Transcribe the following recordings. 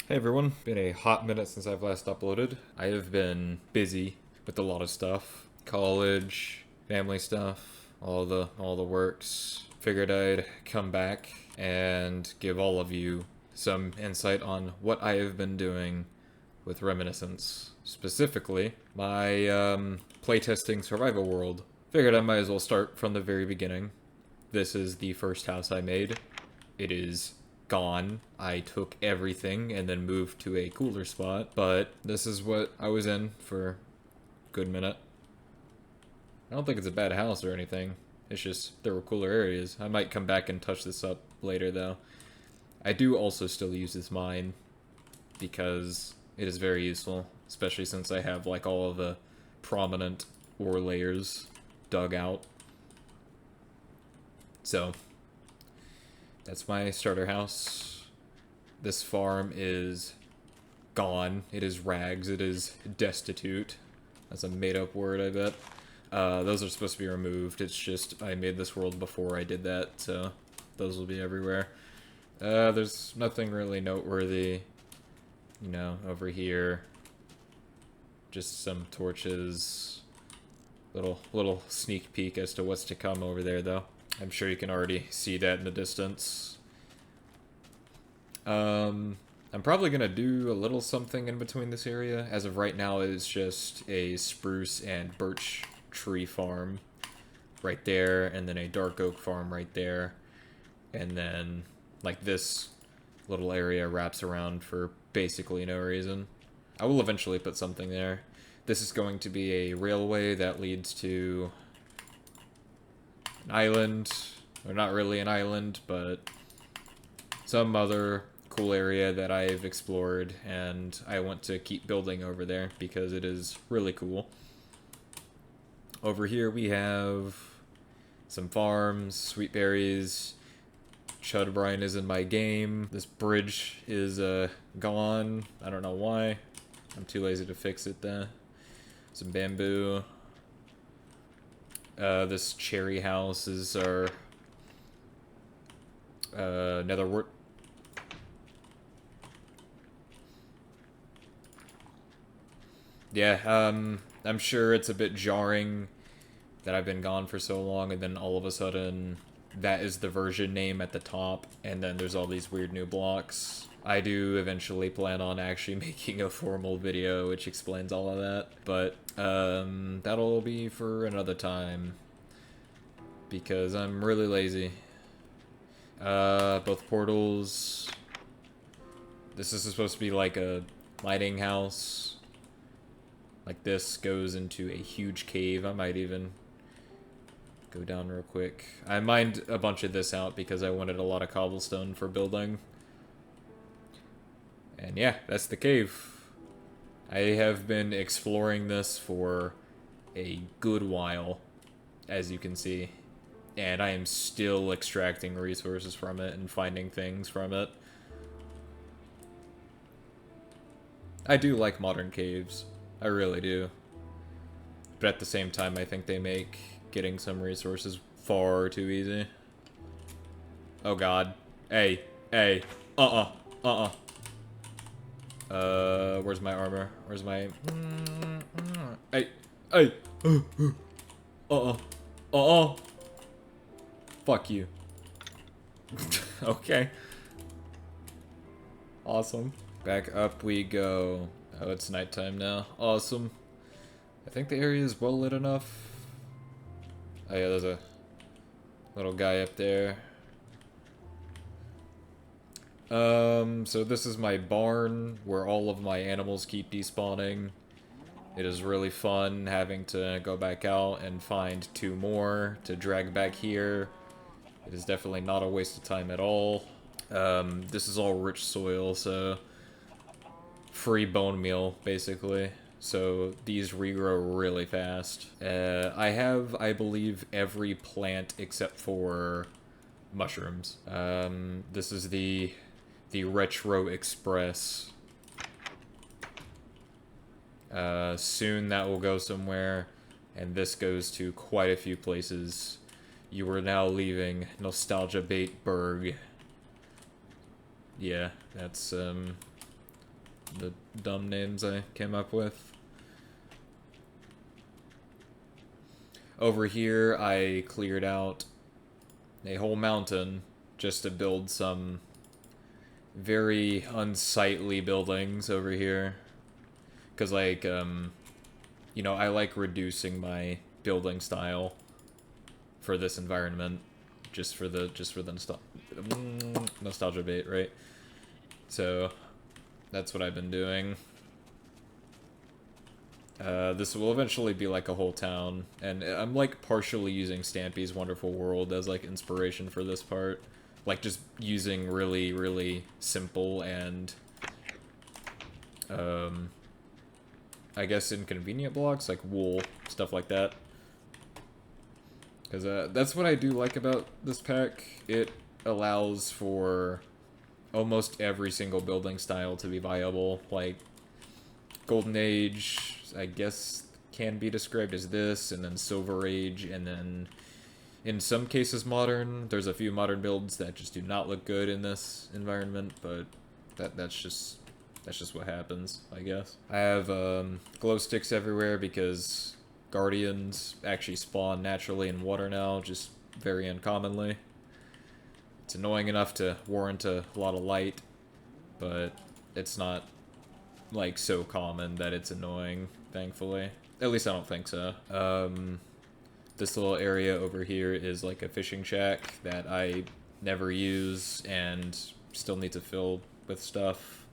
Hey everyone, been a hot minute since I've last uploaded. I have been busy with a lot of stuff. College, family stuff, all the works. Figured I'd come back and give all of you some insight on what I have been doing with Reminiscence. Specifically, my playtesting survival world. Figured I might as well start from the very beginning. This is the first house I made. It is gone. I took everything and then moved to a cooler spot, but this is what I was in for a good minute. I don't think it's a bad house or anything. It's just there were cooler areas. I might come back and touch this up later though. I do also still use this mine because it is very useful, especially since I have like all of the prominent ore layers dug out. So that's my starter house. This farm is gone. It is rags. It is destitute. That's a made-up word, I bet. Those are supposed to be removed. It's just I made this world before I did that, so those will be everywhere. There's nothing really noteworthy, you know, over here. Just some torches. Little sneak peek as to what's to come over there, though. I'm sure you can already see that in the distance. I'm probably gonna do a little something in between this area. As of right now, it's just a spruce and birch tree farm right there, and then a dark oak farm right there. And then, like, this little area wraps around for basically no reason. I will eventually put something there. This is going to be a railway that leads to an island, or not really an island, but some other cool area that I've explored, and I want to keep building over there because it is really cool. Over here we have some farms, sweet berries. Chud Brine is in my game. This bridge is gone. I don't know why. I'm too lazy to fix it though. Some bamboo. This cherry house is our netherwort. Yeah, I'm sure it's a bit jarring that I've been gone for so long and then all of a sudden that is the version name at the top and then there's all these weird new blocks. I do eventually plan on actually making a formal video which explains all of that, but that'll be for another time because I'm really lazy. Both portals. This is supposed to be like a mining house. Like this goes into a huge cave. I might even go down real quick. I mined a bunch of this out because I wanted a lot of cobblestone for building. And yeah, that's the cave. I have been exploring this for a good while, as you can see. And I am still extracting resources from it and finding things from it. I do like modern caves. I really do. But at the same time, I think they make getting some resources far too easy. Oh god. Hey. Hey. Where's my armor? Where's my... Hey. Hey. Fuck you. Okay. Awesome. Back up we go. Oh, it's nighttime now. Awesome. I think the area is well lit enough. Oh yeah, there's a little guy up there. So this is my barn where all of my animals keep despawning. It is really fun having to go back out and find 2 more to drag back here. It is definitely not a waste of time at all. This is all rich soil, so free bone meal, basically. So these regrow really fast. I have, I believe, every plant except for mushrooms. This is the Retro Express. Soon that will go somewhere, and this goes to quite a few places. You are now leaving Nostalgia Baitburg. Yeah, that's the dumb names I came up with. Over here, I cleared out a whole mountain just to build some very unsightly buildings over here. Because, like, you know, I like reducing my building style for this environment, just for the nostalgia bait, right? So that's what I've been doing. This will eventually be like a whole town, and I'm like partially using Stampy's Wonderful World as like inspiration for this part. Like just using really, really simple and I guess inconvenient blocks, like wool, stuff like that. Because that's what I do like about this pack. It allows for almost every single building style to be viable. Like, Golden Age, I guess, can be described as this, and then Silver Age, and then in some cases Modern. There's a few modern builds that just do not look good in this environment, but that's just what happens, I guess. I have glow sticks everywhere because Guardians actually spawn naturally in water now, just very uncommonly. It's annoying enough to warrant a lot of light, but it's not, like, so common that it's annoying, thankfully. At least I don't think so. This little area over here is like a fishing shack that I never use and still need to fill with stuff.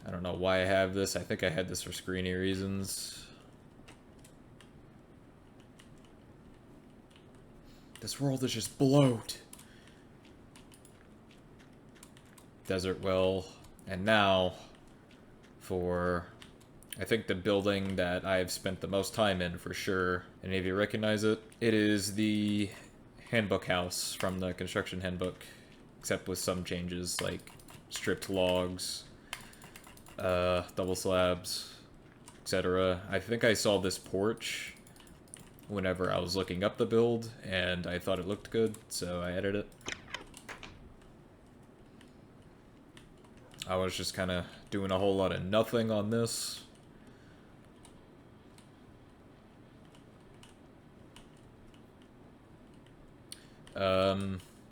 I don't know why I have this. I think I had this for screeny reasons. This world is just bloat. Desert well. And now, for, I think, the building that I've spent the most time in for sure. Any of you recognize it? It is the handbook house from the construction handbook, except with some changes, like stripped logs, double slabs, etc. I think I saw this porch whenever I was looking up the build, and I thought it looked good, so I added it. I was just kind of doing a whole lot of nothing on this.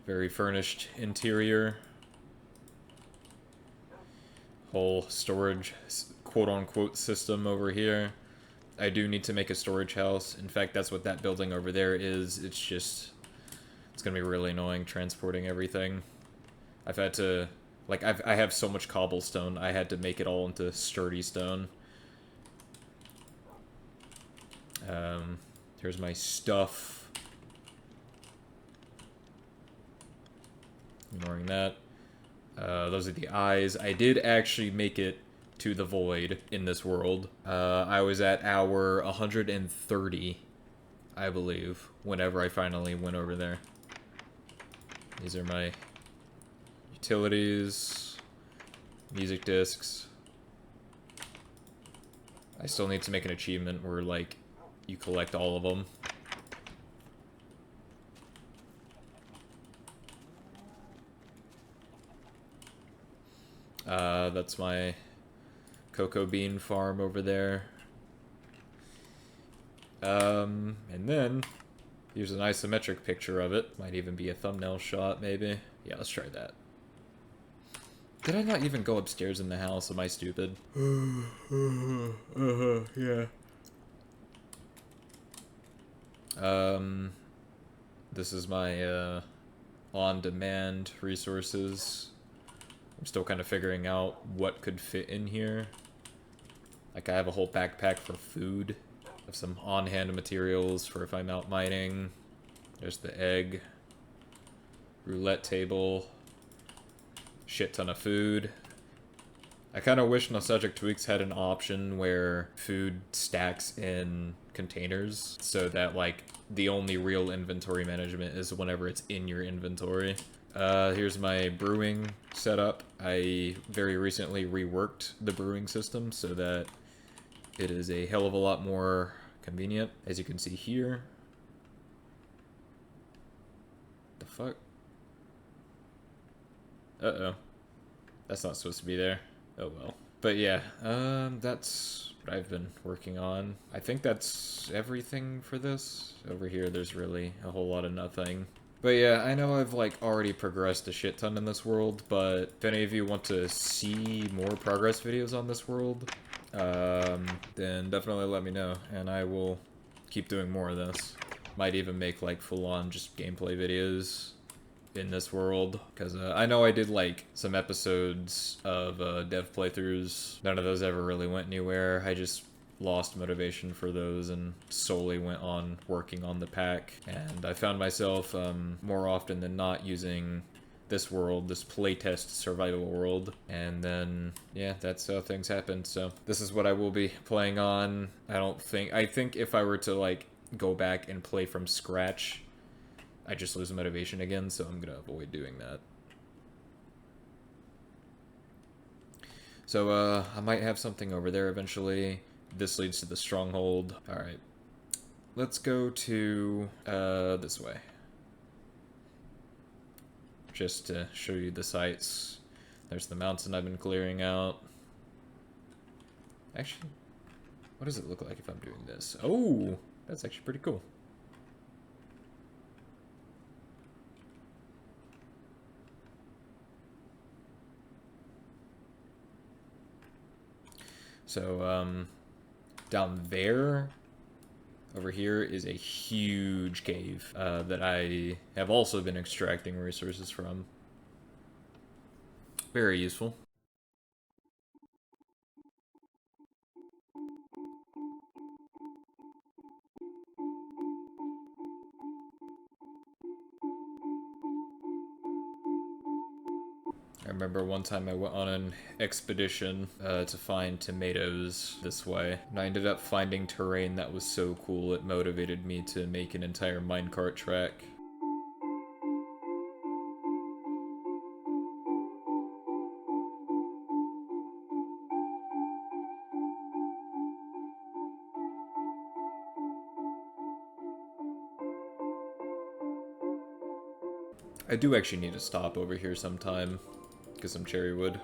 Very furnished interior. Whole storage quote-unquote system over here. I do need to make a storage house. In fact, that's what that building over there is. It's just, it's gonna be really annoying transporting everything. I've had to, like, I have so much cobblestone, I had to make it all into sturdy stone. Here's my stuff. Ignoring that. Those are the eyes. I did actually make it to the void in this world. I was at hour 130, I believe, whenever I finally went over there. These are my utilities, music discs. I still need to make an achievement where, like, you collect all of them. That's my cocoa bean farm over there. And then, here's an isometric picture of it. Might even be a thumbnail shot, maybe. Yeah, let's try that. Did I not even go upstairs in the house? Am I stupid? Yeah. This is my, on-demand resources. I'm still kind of figuring out what could fit in here. Like, I have a whole backpack for food. I have some on-hand materials for if I'm out mining. There's the egg. Roulette table. Shit ton of food. I kind of wish Nostalgic Tweaks had an option where food stacks in containers, so that, like, the only real inventory management is whenever it's in your inventory. Here's my brewing setup. I very recently reworked the brewing system so that it is a hell of a lot more convenient. As you can see here. The fuck? Uh-oh. That's not supposed to be there. Oh well. But yeah, that's what I've been working on. I think that's everything for this. Over here, there's really a whole lot of nothing. But yeah, I know I've like already progressed a shit ton in this world, but if any of you want to see more progress videos on this world, then definitely let me know, and I will keep doing more of this. Might even make like full-on just gameplay videos in this world, because I know I did like some episodes of dev playthroughs. None of those ever really went anywhere. I just lost motivation for those and solely went on working on the pack, and I found myself more often than not using this world, this playtest survival world, and then yeah, that's how things happened. So this is what I will be playing on. I think if I were to like go back and play from scratch, I just lose motivation again, so I'm gonna avoid doing that. So I might have something over there eventually. This leads to the stronghold. Alright. Let's go to this way. Just to show you the sights. There's the mountain I've been clearing out. Actually, what does it look like if I'm doing this? Oh, that's actually pretty cool. So, down there, over here, is a huge cave that I have also been extracting resources from. Very useful. I remember one time I went on an expedition to find tomatoes this way, and I ended up finding terrain that was so cool it motivated me to make an entire minecart track. I do actually need to stop over here sometime, get some cherry wood.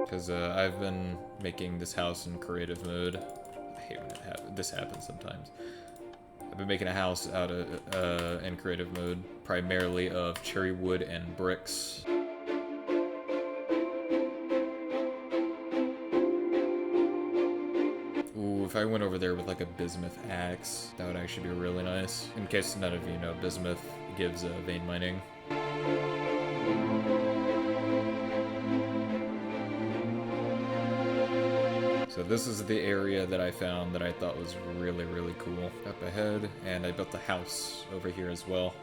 Because I've been making this house in creative mode. I hate when this happens sometimes. I've been making a house out of in creative mode, primarily of cherry wood and bricks. Ooh, if I went over there with like a bismuth axe, that would actually be really nice. In case none of you know, bismuth gives vein mining. So this is the area that I found that I thought was really, really cool. Up ahead, and I built a house over here as well.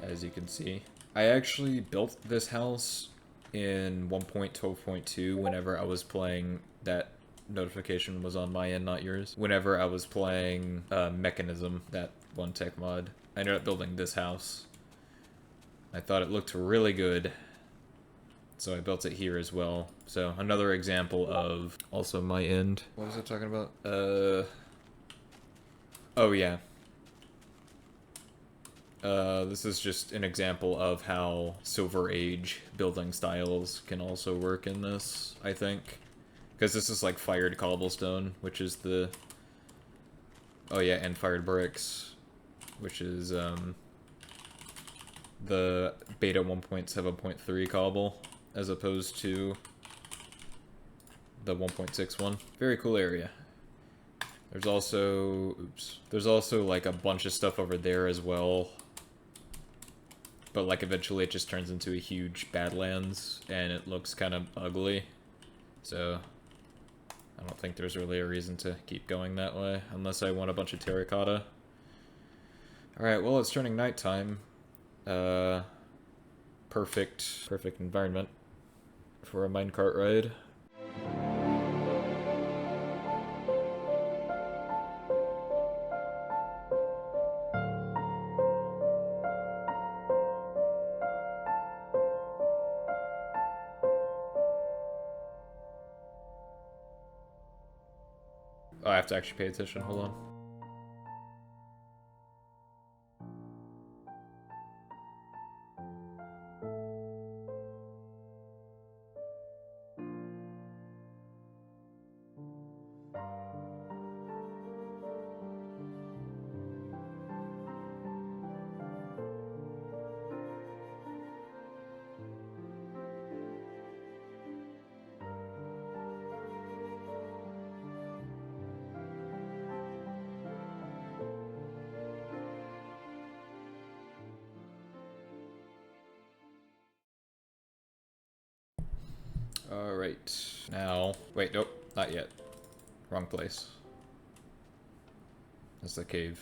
As you can see. I actually built this house in 1.12.2 whenever I was playing. That notification was on my end, not yours. Whenever I was playing Mechanism, that one tech mod, I ended up building this house. I thought it looked really good, so I built it here as well. So another example of also my end. What was I talking about? Oh yeah. This is just an example of how Silver Age building styles can also work in this, I think. Because this is like fired cobblestone, which is the... Oh yeah, and fired bricks, which is the beta 1.7.3 cobble, as opposed to the 1.6 one. Very cool area. There's also... Oops. There's also like a bunch of stuff over there as well. But like eventually it just turns into a huge Badlands, and it looks kind of ugly. So I don't think there's really a reason to keep going that way, unless I want a bunch of terracotta. Alright, well, it's turning nighttime. Perfect environment for a minecart ride. Oh, I have to actually pay attention, hold on. Alright, now... Wait, nope, not yet. Wrong place. That's the cave.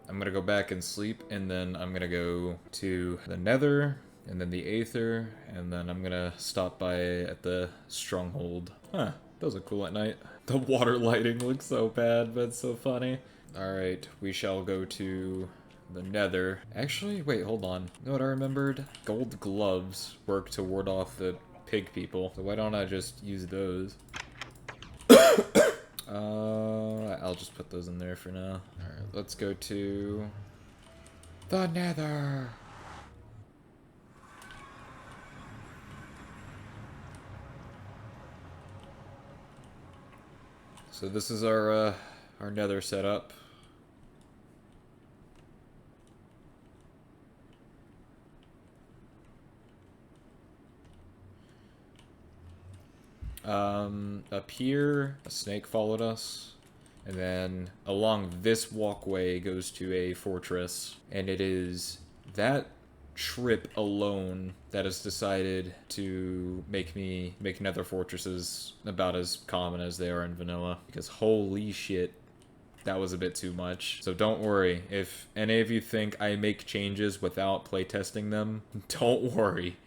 I'm gonna go back and sleep, and then I'm gonna go to the Nether, and then the Aether, and then I'm gonna stop by at the Stronghold. Huh, those are cool at night. The water lighting looks so bad, but it's so funny. Alright, we shall go to the Nether. Actually, wait, hold on. You know what I remembered? Gold gloves work to ward off the pig people, so why don't I just use those? I'll just put those in there for now. Alright, let's go to the Nether. So this is our Nether setup. Up here, a snake followed us, and then along this walkway goes to a fortress, and it is that trip alone that has decided to make nether fortresses about as common as they are in vanilla, because holy shit, that was a bit too much. So don't worry, if any of you think I make changes without playtesting them, don't worry.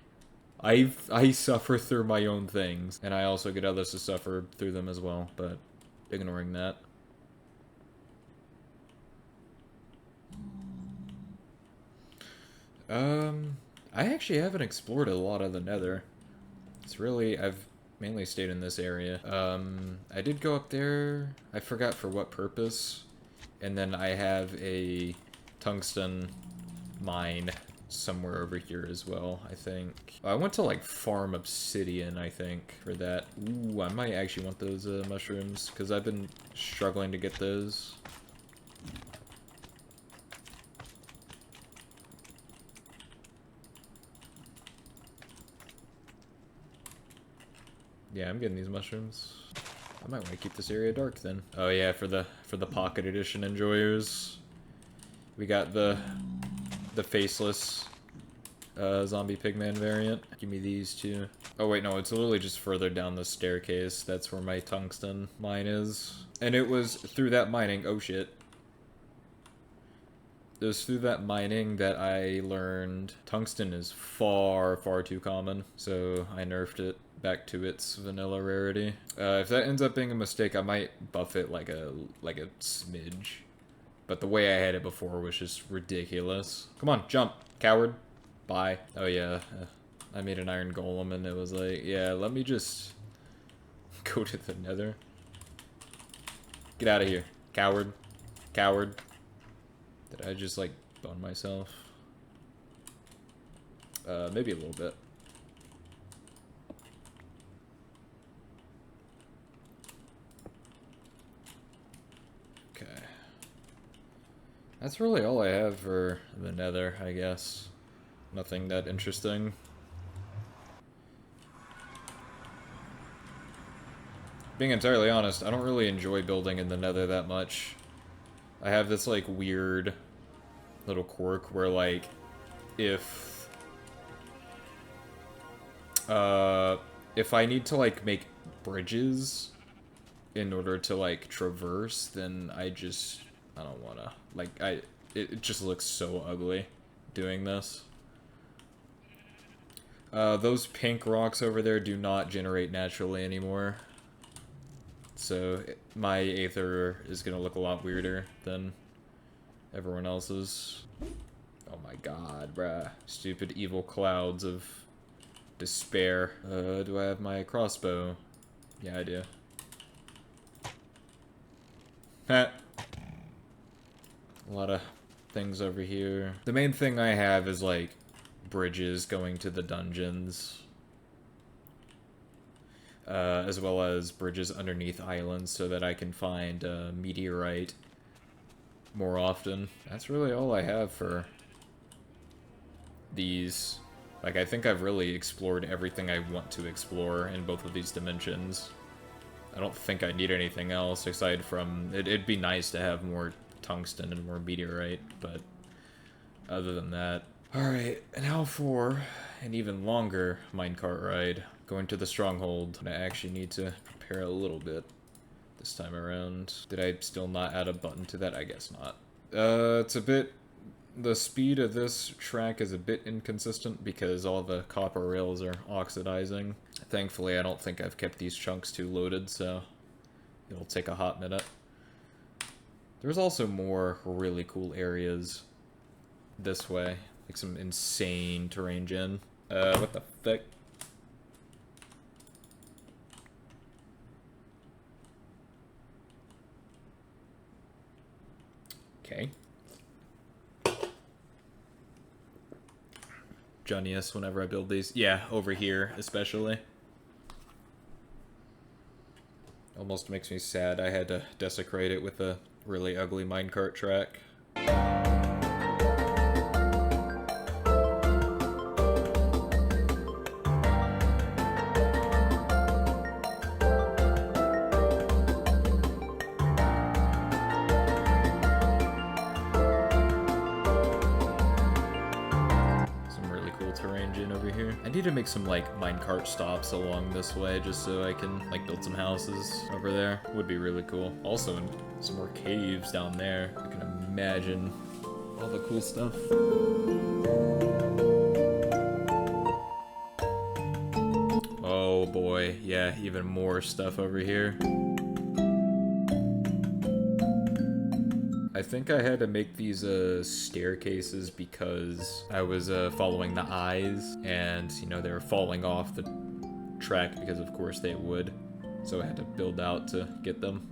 I suffer through my own things, and I also get others to suffer through them as well, but ignoring that. I actually haven't explored a lot of the Nether. It's really, I've mainly stayed in this area. I did go up there, I forgot for what purpose, and then I have a tungsten mine somewhere over here as well, I think. I went to, like, farm obsidian, I think, for that. Ooh, I might actually want those mushrooms, because I've been struggling to get those. Yeah, I'm getting these mushrooms. I might want to keep this area dark then. Oh yeah, for the pocket edition enjoyers, we got the faceless zombie pigman variant. Give me these two. Oh wait, no, it's literally just further down the staircase. That's where my tungsten mine is. And it was through that mining, oh shit. It was through that mining that I learned tungsten is far, far too common. So I nerfed it back to its vanilla rarity. If that ends up being a mistake, I might buff it like a smidge. But the way I had it before was just ridiculous. Come on, jump, coward. Bye. Oh yeah, I made an iron golem and it was like, yeah, let me just go to the Nether. Get out of here, coward. Coward. Did I just, like, bone myself? Maybe a little bit. Okay. That's really all I have for the Nether, I guess. Nothing that interesting. Being entirely honest, I don't really enjoy building in the Nether that much. I have this, like, weird little quirk where, like, if I need to, like, make bridges in order to, like, traverse, then I don't wanna. Like, it just looks so ugly doing this. Those pink rocks over there do not generate naturally anymore. So my Aether is gonna look a lot weirder than everyone else's. Oh my god, bruh. Stupid evil clouds of despair. Do I have my crossbow? Yeah, I do. Heh. A lot of things over here. The main thing I have is, like, bridges going to the dungeons. As well as bridges underneath islands so that I can find meteorite more often. That's really all I have for these. Like, I think I've really explored everything I want to explore in both of these dimensions. I don't think I need anything else aside from... It'd be nice to have more tungsten and more meteorite, but other than that... Alright, now for an even longer minecart ride. going to the stronghold. I actually need to prepare a little bit this time around. Did I still not add a button to that? I guess not. It's a bit... The speed of this track is a bit inconsistent because all the copper rails are oxidizing. Thankfully, I don't think I've kept these chunks too loaded, so it'll take a hot minute. There's also more really cool areas this way. Like some insane terrain gen. What the fuck? Okay. Johnniest whenever I build these. Yeah, over here, especially. Almost makes me sad I had to desecrate it with a really ugly minecart track. I need to make some, like, minecart stops along this way just so I can, like, build some houses over there. Would be really cool. Also, some more caves down there. I can imagine all the cool stuff. Oh boy, yeah, even more stuff over here. I think I had to make these staircases because I was following the eyes, and you know they were falling off the track because of course they would, so I had to build out to get them.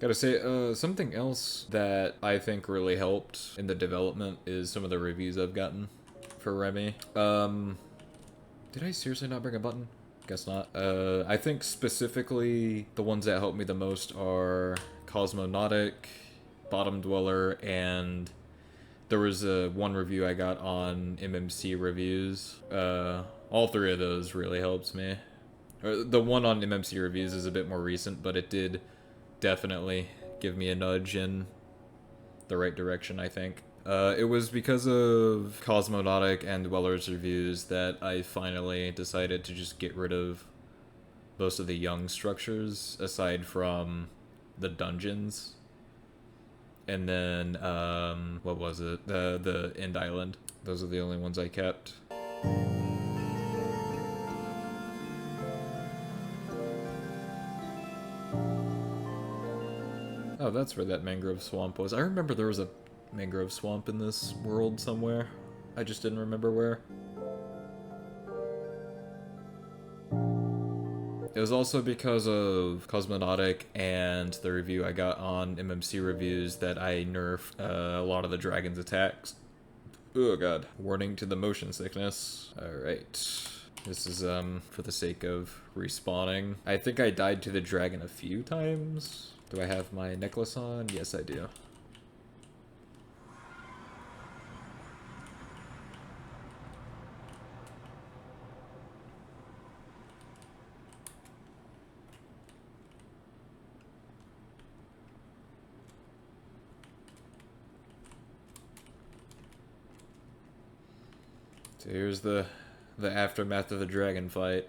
Gotta say, something else that I think really helped in the development is some of the reviews I've gotten for Remy. Did I seriously not bring a button? Guess not. I think specifically the ones that helped me the most are Cosmonautic, Bottom Dweller, and there was one review I got on MMC Reviews. All three of those really helped me. The one on MMC Reviews is a bit more recent, but it did definitely give me a nudge in the right direction, I think. It was because of Cosmonautic and Dweller's reviews that I finally decided to just get rid of most of the young structures, aside from the dungeons. And then, what was it? The End Island. Those are the only ones I kept. Oh, that's where that mangrove swamp was. I remember there was a mangrove swamp in this world somewhere. I just didn't remember where. It was also because of Cosmonautic and the review I got on MMC Reviews that I nerfed a lot of the dragon's attacks. Oh god. Warning to the motion sickness. Alright. This is, for the sake of respawning. I think I died to the dragon a few times. Do I have my necklace on? Yes, I do. So here's the aftermath of the dragon fight.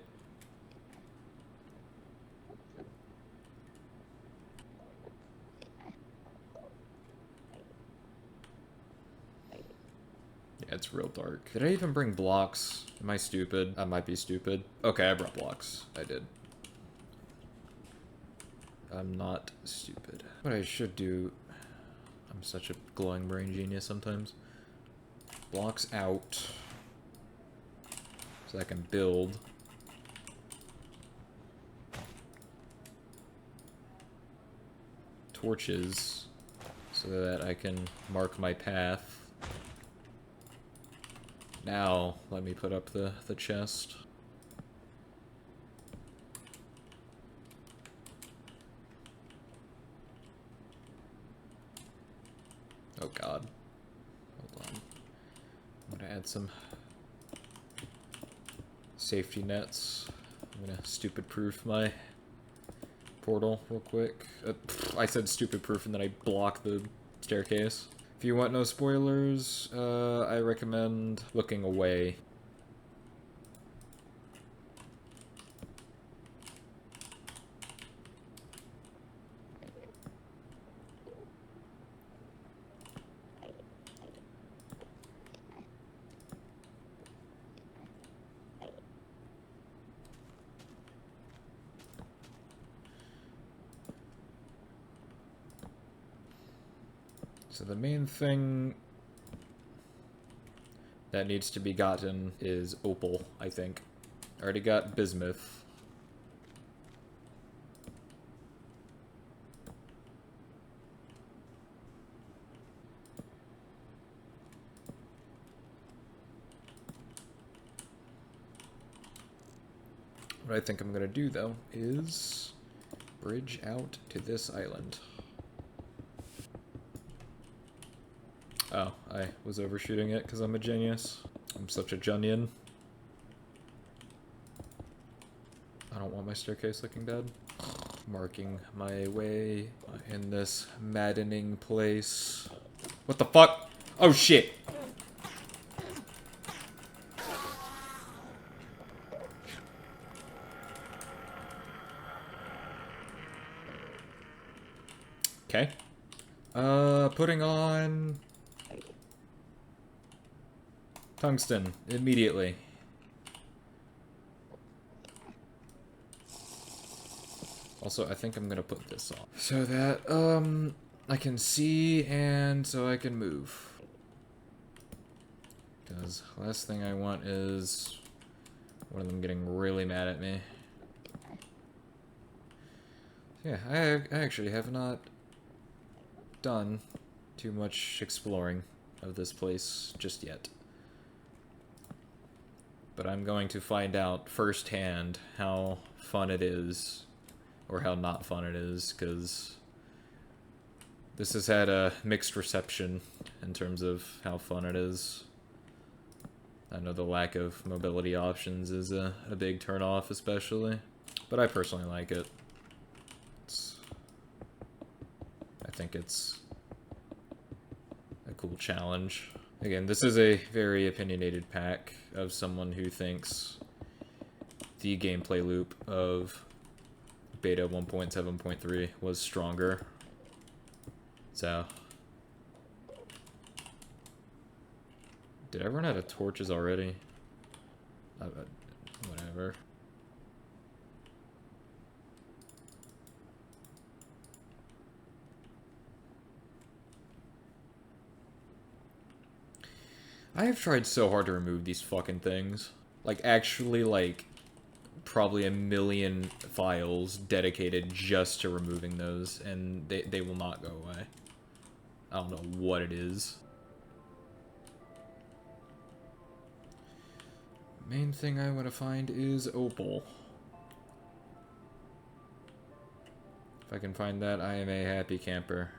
Yeah, it's real dark. Did I even bring blocks? Am I stupid? I might be stupid. Okay, I brought blocks. I did. I'm not stupid. What I should do... I'm such a glowing brain genius sometimes. Blocks out. So I can build. Torches. So that I can mark my path. Now, let me put up the chest. Oh god. Hold on. I'm gonna add some safety nets. I'm gonna stupid proof my portal real quick. I said stupid proof and then I blocked the staircase. If you want no spoilers, I recommend looking away. So the main thing that needs to be gotten is opal, I think. I already got bismuth. What I think I'm gonna do, though, is bridge out to this island. Oh, I was overshooting it because I'm a genius. I'm such a Junion. I don't want my staircase looking bad. Marking my way in this maddening place. What the fuck? Oh shit! Okay. Putting on tungsten immediately. Also, I think I'm gonna put this on so that I can see and so I can move. Because last thing I want is one of them getting really mad at me. Yeah, I actually have not done too much exploring of this place just yet. But I'm going to find out firsthand how fun it is, or how not fun it is, because this has had a mixed reception in terms of how fun it is. I know the lack of mobility options is a big turnoff, especially, but I personally like it. I think it's a cool challenge. Again, this is a very opinionated pack of someone who thinks the gameplay loop of beta 1.7.3 was stronger. So, did I run out of torches already? Whatever. I have tried so hard to remove these fucking things. Like, actually, like, probably a million files dedicated just to removing those, and they will not go away. I don't know what it is. Main thing I want to find is opal. If I can find that, I am a happy camper.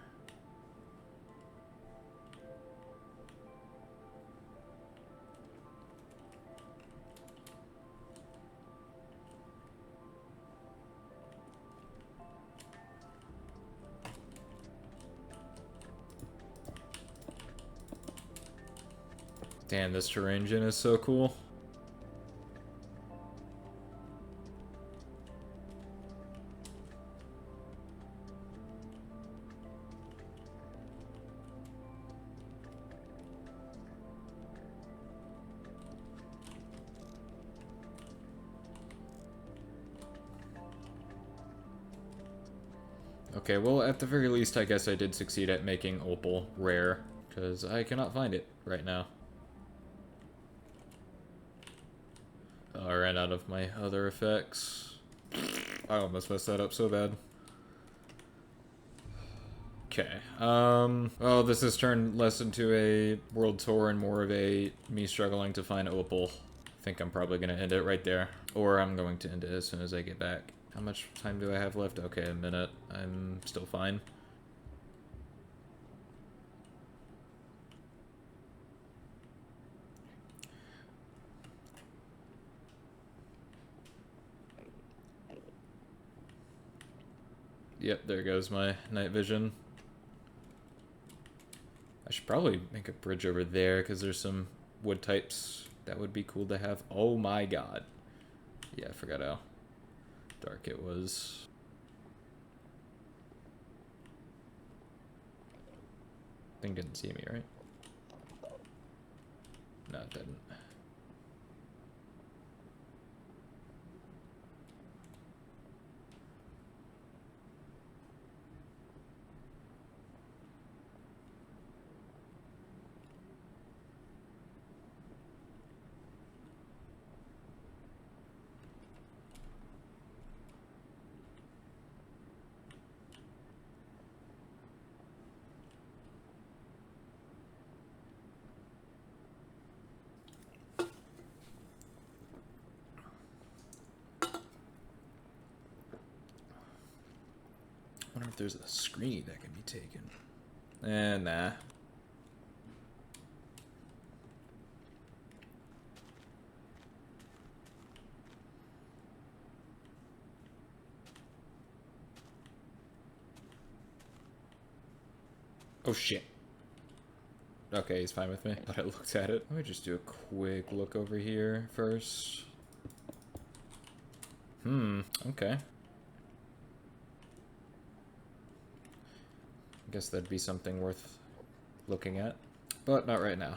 Damn, this terrain gen is so cool. Okay, well, at the very least, I guess I did succeed at making opal rare, because I cannot find it right now. Oh, I ran out of my other effects. I almost messed that up so bad. Okay, well, this has turned less into a world tour and more of a me struggling to find opal. I think I'm probably gonna end it right there. Or I'm going to end it as soon as I get back. How much time do I have left? Okay, a minute. I'm still fine. Yep, there goes my night vision. I should probably make a bridge over there because there's some wood types that would be cool to have. Oh my god. Yeah, I forgot how dark it was. Thing didn't see me, right? No, it didn't. I wonder if there's a screen that can be taken. Nah. Oh shit. Okay, he's fine with me, but I looked at it. Let me just do a quick look over here first. Okay. I guess that'd be something worth looking at. But not right now.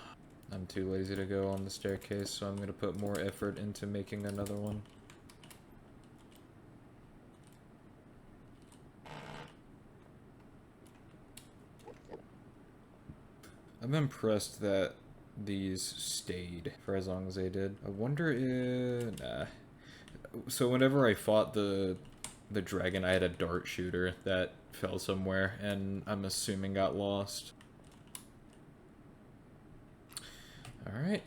I'm too lazy to go on the staircase, so I'm going to put more effort into making another one. I'm impressed that these stayed for as long as they did. I wonder if... Nah. So whenever I fought the dragon, I had a dart shooter that fell somewhere, and I'm assuming got lost. Alright.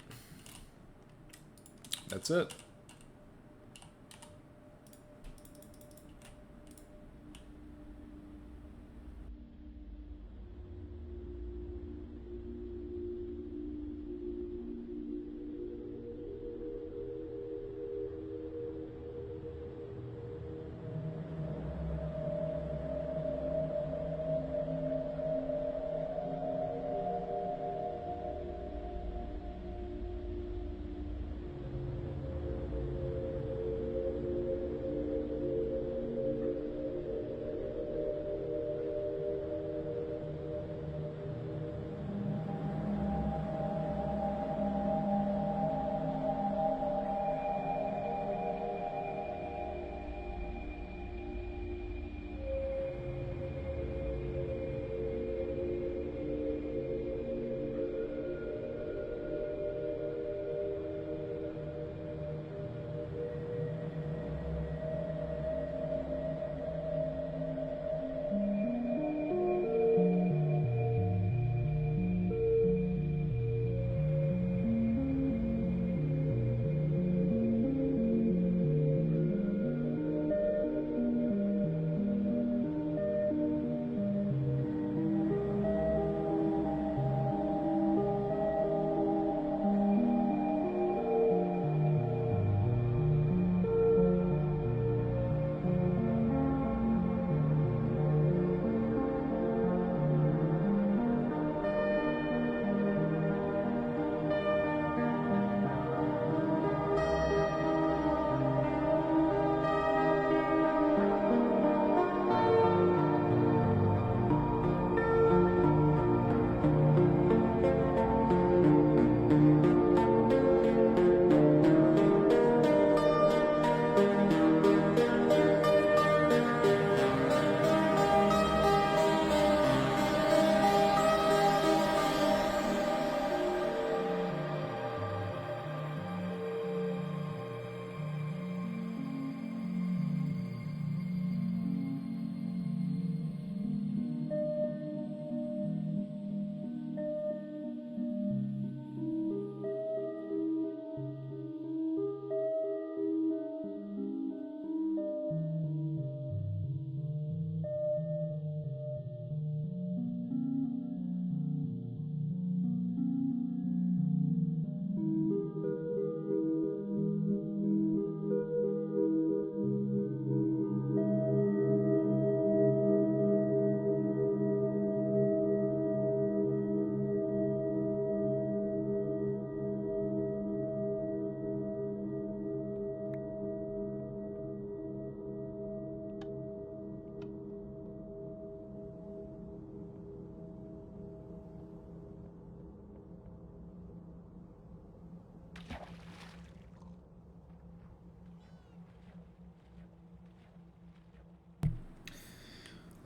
That's it.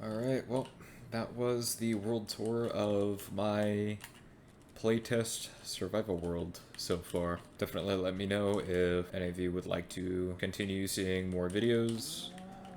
Alright, well, that was the world tour of my playtest survival world so far. Definitely let me know if any of you would like to continue seeing more videos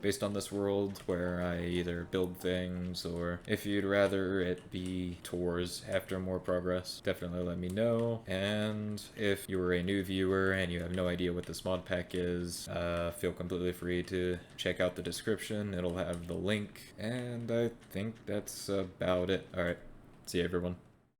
based on this world where I either build things, or if you'd rather it be tours after more progress, definitely let me know. And if you are a new viewer and you have no idea what this mod pack is, feel completely free to check out the description. It'll have the link, and I think that's about it. Alright, see you everyone.